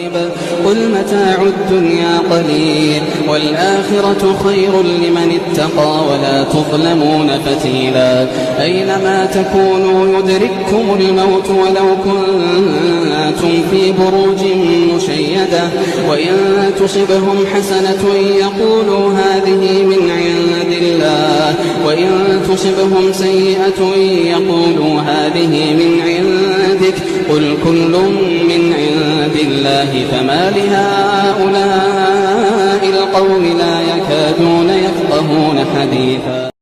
قريب قل متاع الدنيا قليل والآخرة خير لمن اتقى ولا تظلمون فتيلا أينما تكونوا يدرككم الموت ولو كنتم في بروج مشيدة وإن تصبهم حسنة يقولوا هذه من عند الله وإن تصبهم سيئة يقولوا هذه من عندك قل كل من عند الله فما لهؤلاء القوم لا يكادون يفقهون حديثا.